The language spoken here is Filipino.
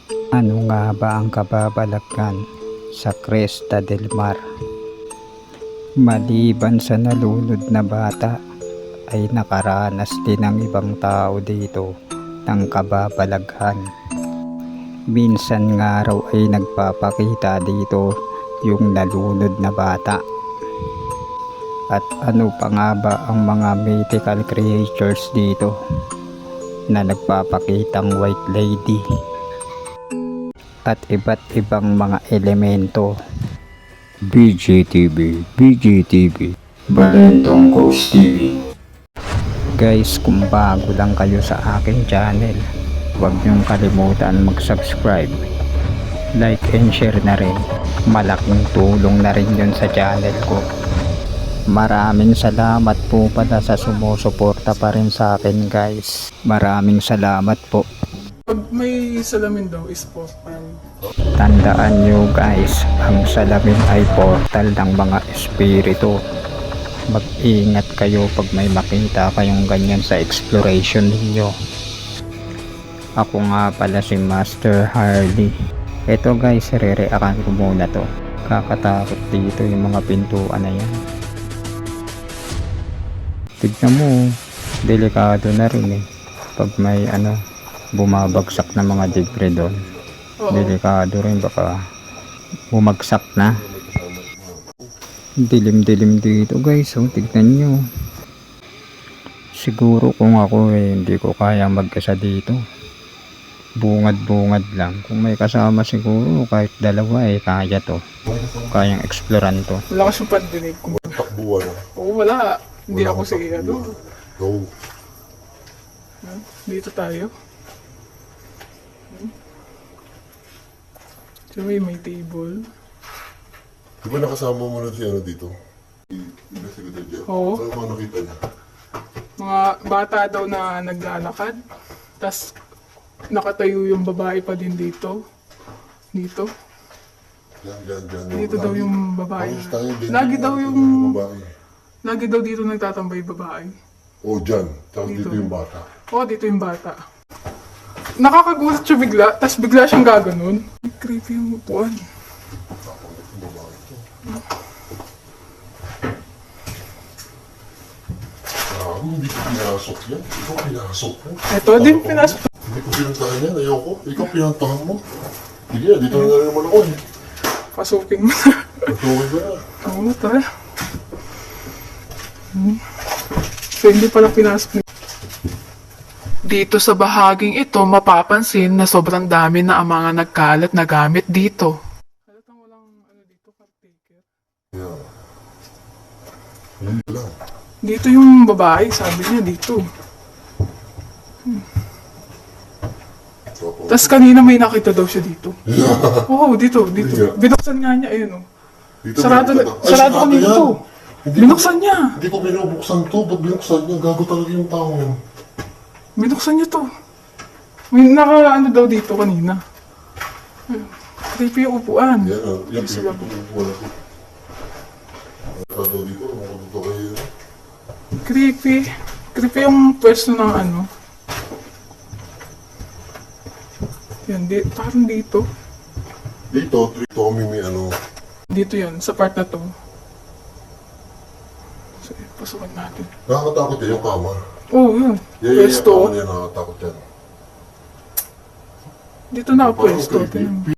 Ano nga ba ang kababalaghan sa Cresta del Mar? Maliban sa nalunod na bata, ay nakaranas din ang ibang tao dito ng kababalaghan. Minsan nga raw ay nagpapakita dito yung nalunod na bata. At ano pa nga ba ang mga mythical creatures dito na nagpapakitang white lady at iba't ibang mga elemento. BGTV, Balentong Coast TV. Guys, kung bago lang kayo sa aking channel, huwag niyong kalimutan mag-subscribe, like and share na rin. Malaking tulong na rin yun sa channel ko. Maraming salamat po pala sa sumusuporta pa rin sa akin, guys. Maraming salamat po. Pag may salamin daw is portal. Tandaan nyo guys, ang salamin ay portal ng mga espiritu. Mag-ingat kayo pag may makita kayong ganyan sa exploration ninyo. Ako nga pala si Master Harley. Ito guys, re-react ko muna to. Kakatakot dito yung mga pintuan na yan. Tignan mo, delikado na rin eh. Pag may bumabagsak na mga debris doon. Delikado rin, baka bumagsak na. Dilim-dilim dito guys, tignan nyo. Siguro kung ako hindi ko kaya mag-isa dito. Bungad-bungad lang. Kung may kasama siguro, kahit dalawa kaya to. Kayang exploran to. Wala ka siyang pandinig. Takbuhan. Oo, wala. Hindi ako sige. Go. Dito tayo. So may table. Di ba nakasama mo na si dito? Investigator Jeff. Oo. Ano mga nakita niya? Mga bata daw na naglalakad. Tas nakatayo yung babae pa din dito. Dito. Diyan. Dito daw yung babae. Ayos tayo din. Lagi daw yung... Babae. Lagi daw dito nagtatambay babae. O dyan. Tapos Dito. dito yung bata. Oo, dito yung bata. Nakakagulat siya bigla, tas bigla siyang gaganon. Creepy yung upuan. Yung babae ito. Hindi ko pinasok yan. Ikaw pinasok mo. Ito din pinasok. Hindi ko pinantahan yan. Ayoko. Ikaw pinantahan mo. Sige, dito na naman ako eh. Pasukin mo na. Patuloy ba na? Oo, tara. So, hindi pala pinasok. Dito sa bahaging ito, mapapansin na sobrang dami na ang mga nagkalat na gamit dito. Halatang walang dito, caretaker. Yeah. Yun lang. Dito yung babae, sabi niya dito. Tapos kanina may nakita daw siya dito. Oo, dito. Yeah. Binuksan nga niya, ayun o. Dito Sarado yan. kanina to. Binuksan niya. Hindi ko binubuksan to. Ba't binuksan niya? Gago talaga yung tao yan. Binuksan niya to. May daw dito kanina. Creepy yung upuan. Yan sila po. Wala ko. Wala daw dito. Ano ko kayo? Creepy. Creepy yung pwesto ng Yan, parang dito. Dito kami may Dito yan, sa part na to. So, pasukan natin. Nakakatakot yan yung kama. Oo, yun. Pwesto. Yan, nakakatakot yan. Dito na Parang pwesto. creepy.